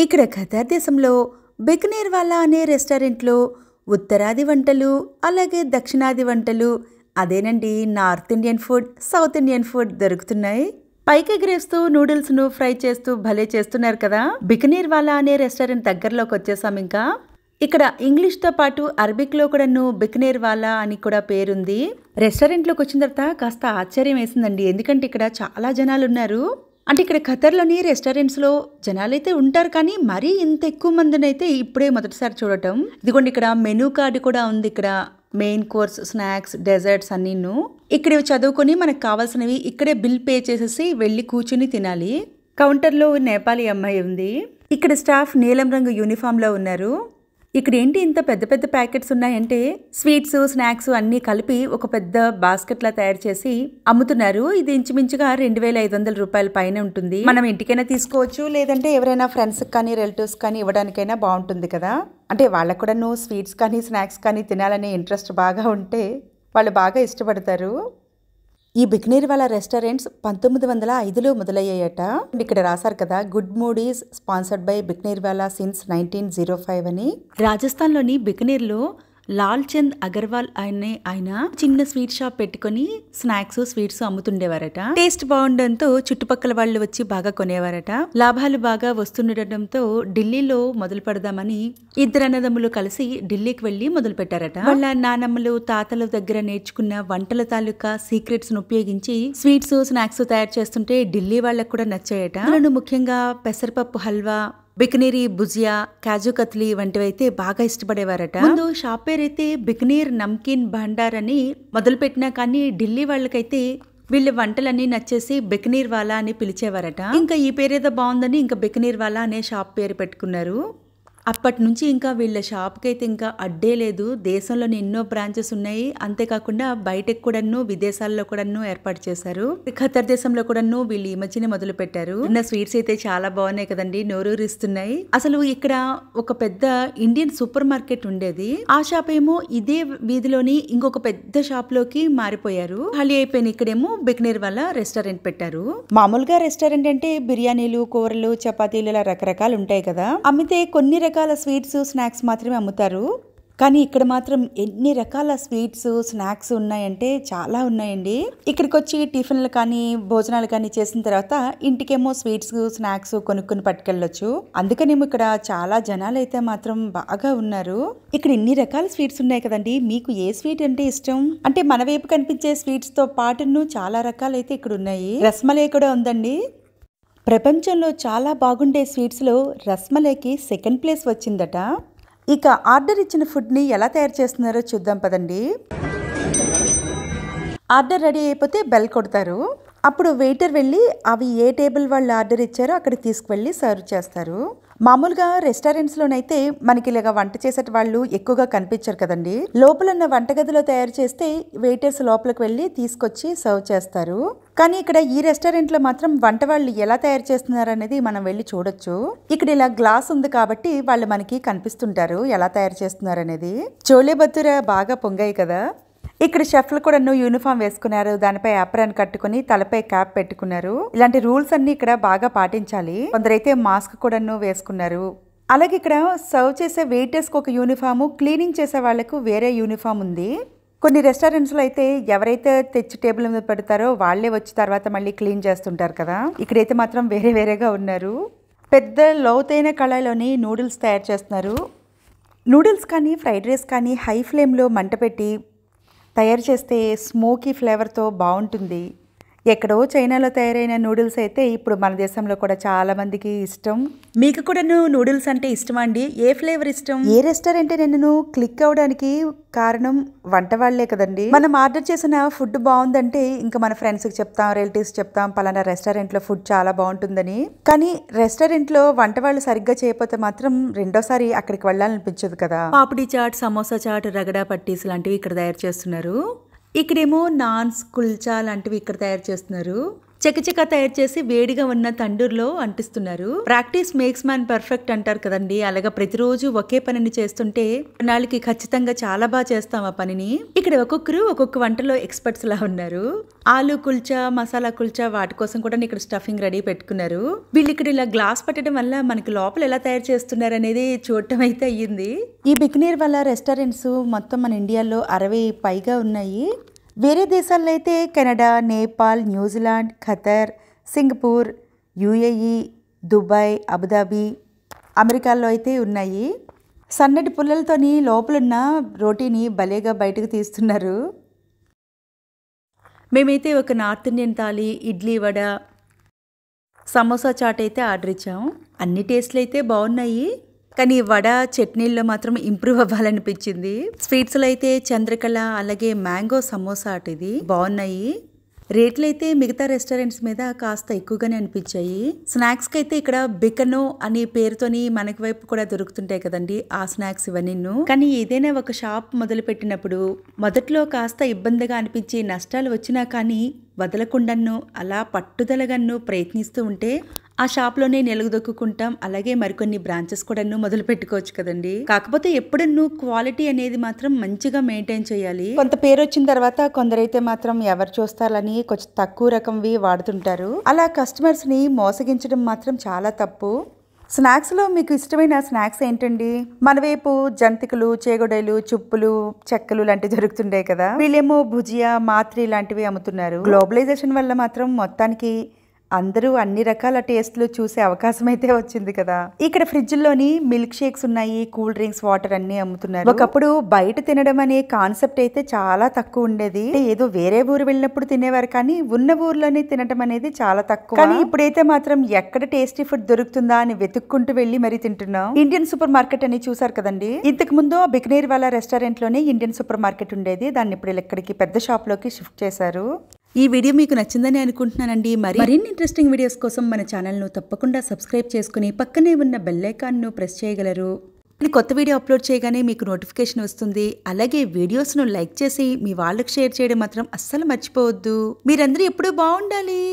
ఇక్కడ ఖతార్ దేశంలో బికనీర్ వాలా అనే రెస్టారెంట్లో ఉత్తరాది వంటలు, అలాగే దక్షిణాది వంటలు, అదేనండి north Indian food, south Indian food దొరుకుతున్నాయి. పైకి ఎగిరేస్తూ నూడిల్స్ను ఫ్రై చేస్తూ భలే చేస్తున్నారు కదా. బికనీర్ వాలా అనే రెస్టారెంట్ దగ్గరలోకి వచ్చేసాం. ఇంకా ఇక్కడ ఇంగ్లీష్తో పాటు అరబిక్లో కూడాను బికనీర్ వాలా అని కూడా పేరుంది. రెస్టారెంట్లోకి వచ్చిన తర్వాత కాస్త ఆశ్చర్యం వేసిందండి, ఎందుకంటే ఇక్కడ చాలా జనాలు ఉన్నారు. అంటే ఇక్కడ ఖతర్లోని రెస్టారెంట్స్లో జనాలైతే ఉంటారు, కానీ మరీ ఇంత ఎక్కువ మందిని అయితే ఇప్పుడే మొదటిసారి చూడటం. ఇదిగోండి ఇక్కడ మెనూ కార్డు కూడా ఉంది. ఇక్కడ మెయిన్ కోర్స్, స్నాక్స్, డెజర్ట్స్ అన్నీను ఇక్కడ చదువుకొని మనకు కావాల్సినవి ఇక్కడే బిల్ పే చేసేసి వెళ్ళి కూర్చుని తినాలి. కౌంటర్లో నేపాలీ అమ్మాయి ఉంది. ఇక్కడ స్టాఫ్ నీలం రంగు యూనిఫామ్లో ఉన్నారు. ఇక్కడ ఏంటి ఇంత పెద్ద పెద్ద ప్యాకెట్స్ ఉన్నాయంటే స్వీట్స్, స్నాక్స్ అన్నీ కలిపి ఒక పెద్ద బాస్కెట్లా తయారు చేసి అమ్ముతున్నారు. ఇది ఇంచుమించుగా 2500 రూపాయల పైన ఉంటుంది. మనం ఇంటికైనా తీసుకోవచ్చు, లేదంటే ఎవరైనా ఫ్రెండ్స్ కానీ రిలేటివ్స్ కానీ ఇవ్వడానికైనా బాగుంటుంది కదా. అంటే వాళ్ళకు కూడా స్వీట్స్ కానీ స్నాక్స్ కానీ తినాలనే ఇంట్రెస్ట్ బాగా ఉంటే వాళ్ళు బాగా ఇష్టపడతారు. ఈ బికనీర్ వాలా రెస్టారెంట్స్ 1905లో మొదలయ్యాయట. ఇక్కడ రాశారు కదా, good mood is sponsored by Bikaner wala since 1905 అని. రాజస్థాన్లోని బికనీర్లో లాల్ చంద్ అగర్వాల్ అనే ఆయన చిన్న స్వీట్ షాప్ పెట్టుకుని స్నాక్స్, స్వీట్స్ అమ్ముతుండేవారట. టేస్ట్ బాగుండడంతో చుట్టుపక్కల వాళ్ళు వచ్చి బాగా కొనేవారట. లాభాలు బాగా వస్తుండటంతో ఢిల్లీలో మొదలు పెడదామని ఇద్దరు అన్నదమ్ములు కలిసి ఢిల్లీకి వెళ్లి మొదలు పెట్టారట. వాళ్ళ నానమ్మలు, తాతల దగ్గర నేర్చుకున్న వంటల తాలూకా సీక్రెట్స్ ను ఉపయోగించి స్వీట్స్, స్నాక్స్ తయారు చేస్తుంటే ఢిల్లీ వాళ్ళకు కూడా నచ్చాయట. అందులో ముఖ్యంగా పెసరపప్పు హల్వా, బికనీరీ భుజియా, కాజు కత్లీ వంటివి అయితే బాగా ఇష్టపడేవారట. ముందు షాప్ పేరైతే బికనీర్ నమ్కీన్ భండార్ అని మొదలుపెట్టినా కానీ ఢిల్లీ వాళ్ళకైతే వీళ్ళ వంటలన్నీ నచ్చేసి బికనీర్ వాలా అని పిలిచేవారట. ఇంకా ఈ పేరేదో బాగుందని ఇంకా బికనీర్ వాలా అనే షాప్ పేరు పెట్టుకున్నారు. అప్పటి నుంచి ఇంకా వీళ్ళ షాప్కి అయితే ఇంకా అడ్డే లేదు. దేశంలోని ఎన్నో బ్రాంచెస్ ఉన్నాయి. అంతేకాకుండా బయటకు కూడాను, విదేశాల్లో కూడాను ఏర్పాటు చేశారు. ఖతర్ దేశంలో కూడాను వీళ్ళు ఈ మధ్యనే మొదలు పెట్టారు. ఉన్న స్వీట్స్ అయితే చాలా బాగున్నాయి కదండి, నోరూరిస్తున్నాయి. అసలు ఇక్కడ ఒక పెద్ద ఇండియన్ సూపర్ మార్కెట్ ఉండేది. ఆ షాప్ ఏమో ఇదే వీధిలోని ఇంకొక పెద్ద షాప్ లోకి మారిపోయారు. ఖాళీ అయిపోయిన ఇక్కడేమో బికనీర్ వాలా రెస్టారెంట్ పెట్టారు. మామూలుగా రెస్టారెంట్ అంటే బిర్యానీలు, కూరలు, చపాతీలు ఇలా రకరకాలు ఉంటాయి కదా. అమ్మితే కొన్ని రకాల స్వీట్స్, స్నాక్స్ మాత్రమే అమ్ముతారు. కానీ ఇక్కడ మాత్రం ఎన్ని రకాల స్వీట్స్, స్నాక్స్ ఉన్నాయంటే చాలా ఉన్నాయండి. ఇక్కడికి వచ్చి టిఫిన్లు కానీ భోజనాలు కానీ చేసిన తర్వాత ఇంటికేమో స్వీట్స్, స్నాక్స్ కొనుక్కొని పట్టుకెళ్ళొచ్చు. అందుకనేమో ఇక్కడ చాలా జనాలు అయితే మాత్రం బాగా ఉన్నారు. ఇక్కడ ఇన్ని రకాల స్వీట్స్ ఉన్నాయి కదండి, మీకు ఏ స్వీట్ అంటే ఇష్టం? అంటే మన వైపు కనిపించే స్వీట్స్ తో పాటును చాలా రకాలైతే ఇక్కడ ఉన్నాయి. రస్మలై కూడా ఉందండి. ప్రపంచంలో చాలా బాగుండే స్వీట్స్లో రస్మలైకి సెకండ్ ప్లేస్ వచ్చిందట. ఇక ఆర్డర్ ఇచ్చిన ఫుడ్ని ఎలా తయారు చేస్తున్నారో చూద్దాం పదండి. ఆర్డర్ రెడీ అయిపోతే బెల్ కొడతారు. అప్పుడు వెయిటర్ వెళ్ళి అవి ఏ టేబుల్ వాళ్ళు ఆర్డర్ ఇచ్చారో అక్కడికి తీసుకువెళ్ళి సర్వ్ చేస్తారు. మామూలుగా రెస్టారెంట్స్లోనైతే మనకి ఇలాగా వంట చేసే వాళ్ళు ఎక్కువగా కనిపించరు కదండి. లోపల ఉన్న వంటగదిలో తయారు చేస్తే వెయిటర్స్ లోపలికి వెళ్ళి తీసుకొచ్చి సర్వ్ చేస్తారు. కానీ ఇక్కడ ఈ రెస్టారెంట్లో మాత్రం వంట వాళ్ళు ఎలా తయారు చేస్తున్నారు అనేది మనం వెళ్ళి చూడొచ్చు. ఇక్కడ ఇలా గ్లాస్ ఉంది కాబట్టి వాళ్ళు మనకి కనిపిస్తుంటారు ఎలా తయారు చేస్తున్నారు అనేది. చోలే భతూరా బాగా పొంగాయి కదా. ఇక్కడ షెఫ్లు కూడా యూనిఫామ్ వేసుకున్నారు, దానిపై ఆప్రాన్ కట్టుకుని తలపై క్యాప్ పెట్టుకున్నారు. ఇలాంటి రూల్స్ అన్ని ఇక్కడ బాగా పాటించాలి. కొందరైతే మాస్క్ కూడా వేసుకున్నారు. అలాగే ఇక్కడ సర్వ్ చేసే వెయిటర్స్కి ఒక యూనిఫాము, క్లీనింగ్ చేసే వాళ్లకు వేరే యూనిఫామ్ ఉంది. కొన్ని రెస్టారెంట్స్లో అయితే ఎవరైతే తెచ్చి టేబుల్ మీద పెడతారో వాళ్లే వచ్చి తర్వాత మళ్ళీ క్లీన్ చేస్తుంటారు కదా. ఇక్కడైతే మాత్రం వేరే వేరేగా ఉన్నారు. పెద్ద లోతైన కళాయిలోని నూడిల్స్ తయారు చేస్తున్నారు. నూడిల్స్ కానీ ఫ్రైడ్ రైస్ కానీ హై ఫ్లేమ్లో మంట పెట్టి తయారు చేస్తే స్మోకీ ఫ్లేవర్తో బాగుంటుంది. ఎక్కడో చైనాలో తయారైన నూడిల్స్ అయితే ఇప్పుడు మన దేశంలో కూడా చాలా మందికి ఇష్టం. మీకు కూడా నూడిల్స్ అంటే ఇష్టమా అండి? ఏ ఫ్లేవర్ ఇష్టం? ఏ రెస్టారెంట్ నేను క్లిక్ అవడానికి కారణం వంట వాళ్లే కదండి. మనం ఆర్డర్ చేసిన ఫుడ్ బాగుందంటే ఇంకా మన ఫ్రెండ్స్కి చెప్తాం, రిలేటివ్స్ చెప్తాం, పలానా రెస్టారెంట్లో ఫుడ్ చాలా బాగుంటుందని. కానీ రెస్టారెంట్లో వంట వాళ్ళు సరిగ్గా చేయకపోతే మాత్రం రెండోసారి అక్కడికి వెళ్ళాలనిపించదు కదా. పాపిడి చాట్, సమోసా చాట్, రగడా పట్టీస్ లాంటివి ఇక్కడ తయారు చేస్తున్నారు. ఇక్కడేమో నాన్స్, కుల్చా లాంటివి ఇక్కడ తయారు చేస్తున్నారు. చకచకా తయారు చేసి వేడిగా ఉన్న తండూరులో అంటిస్తున్నారు. ప్రాక్టీస్ మేక్స్ మ్యాన్ పర్ఫెక్ట్ అంటారు కదండి. అలాగా ప్రతిరోజు ఒకే పనిని చేస్తుంటే నాళ్ళకి ఖచ్చితంగా చాలా బాగా చేస్తాం ఆ పనిని. ఇక్కడ ఒక్కొక్కరు ఒక్కొక్క వంటలో ఎక్స్పర్ట్స్ లా ఉన్నారు. ఆలు కుల్చా, మసాలా కుల్చా వాటి కోసం కూడా ఇక్కడ స్టఫింగ్ రెడీ పెట్టుకున్నారు. వీళ్ళు ఇక్కడ ఇలా గ్లాస్ పట్టడం వల్ల మనకి లోపల ఎలా తయారు చేస్తున్నారు అనేది చూడటం అయితే అయ్యింది. ఈ బికనీర్ వాళ్ళ రెస్టారెంట్స్ మొత్తం మన ఇండియాలో 60 పైగా ఉన్నాయి. వేరే దేశాల్లో అయితే Canada, Nepal, New Zealand, Qatar, Singapore, UAE, Dubai, Abu Dhabi, అమెరికాలో అయితే ఉన్నాయి. సన్నటి పుల్లలతోని లోపలున్న రోటీని భలేగా బయటకు తీస్తున్నారు. మేమైతే ఒక నార్త్ ఇండియన్ థాలీ, ఇడ్లీ వడ, సమోసా చాట్ అయితే ఆర్డర్ ఇచ్చాం. అన్ని టేస్ట్లు అయితే బాగున్నాయి, కానీ వడ చట్నీల్లో మాత్రం ఇంప్రూవ్ అవ్వాలనిపించింది. స్వీట్స్లో అయితే చంద్రకళ, అలాగే మ్యాంగో సమోసా ఇది బాగున్నాయి. రేట్లు అయితే మిగతా రెస్టారెంట్స్ మీద కాస్త ఎక్కువగానే అనిపించాయి. స్నాక్స్కి అయితే ఇక్కడ బికనో అనే పేరుతోని మనకి వైపు కూడా దొరుకుతుంటాయి కదండి, ఆ స్నాక్స్ ఇవన్నీ. కానీ ఏదైనా ఒక షాప్ మొదలు పెట్టినప్పుడు మొదట్లో కాస్త ఇబ్బందిగా అనిపించి నష్టాలు వచ్చినా కానీ వదలకుండాను అలా పట్టుదలగాను ప్రయత్నిస్తూ ఉంటే ఆ షాప్లోనే నిలదొక్కుంటాం. అలాగే మరికొన్ని బ్రాంచెస్ కూడా మొదలు పెట్టుకోవచ్చు కదండి. కాకపోతే ఎప్పుడూ క్వాలిటీ అనేది మాత్రం మంచిగా మెయింటైన్ చేయాలి. కొంత పేరు వచ్చిన తర్వాత కొందరైతే మాత్రం ఎవరు చూస్తారని కొంచెం తక్కువ రకంవి వాడుతుంటారు. అలా కస్టమర్స్ ని మోసగించడం మాత్రం చాలా తప్పు. స్నాక్స్లో మీకు ఇష్టమైన స్నాక్స్ ఏంటండి? మన వైపు జంతికలు, చేగొడలు, చుప్పులు, చెక్కలు లాంటివి దొరుకుతుండే కదా. వీళ్ళేమో భుజియా, మాత్రి లాంటివి అమ్ముతున్నారు. గ్లోబలైజేషన్ వల్ల మాత్రం మొత్తానికి అందరూ అన్ని రకాల టేస్ట్లు చూసే అవకాశం అయితే వచ్చింది కదా. ఇక్కడ ఫ్రిడ్జ్లోని మిల్క్ షేక్స్ ఉన్నాయి, కూల్ డ్రింక్స్, వాటర్ అన్ని అమ్ముతున్నారు. ఒకప్పుడు బయట తినడం అనే కాన్సెప్ట్ అయితే చాలా తక్కువ ఉండేది. ఏదో వేరే ఊరు వెళ్ళినప్పుడు తినేవారు, కానీ ఉన్న ఊర్లోనే తినడం అనేది చాలా తక్కువ. కానీ ఇప్పుడైతే మాత్రం ఎక్కడ టేస్టీ ఫుడ్ దొరుకుతుందా అని వెతుక్కుంటూ వెళ్ళి మరీ తింటున్నాం. ఇండియన్ సూపర్ మార్కెట్ అని చూసారు కదండి. ఇంతకు ముందు బికనీర్ వాళ్ళ రెస్టారెంట్ లోనే ఇండియన్ సూపర్ మార్కెట్ ఉండేది. దాన్ని ఇప్పుడు ఇక్కడికి పెద్ద షాప్ లోకి షిఫ్ట్ చేశారు. ఈ వీడియో మీకు నచ్చిందని అనుకుంటున్నానండి. మరిన్ని ఇంట్రెస్టింగ్ వీడియోస్ కోసం మన ఛానల్ను తప్పకుండా సబ్స్క్రైబ్ చేసుకుని పక్కనే ఉన్న బెల్ ఐకాన్ను ప్రెస్ చేయగలరు. కొత్త వీడియో అప్లోడ్ చేయగానే మీకు నోటిఫికేషన్ వస్తుంది. అలాగే వీడియోస్ను లైక్ చేసి మీ వాళ్ళకి షేర్ చేయడం మాత్రం అస్సలు మర్చిపోవద్దు. మీరందరూ ఎప్పుడూ బాగుండాలి.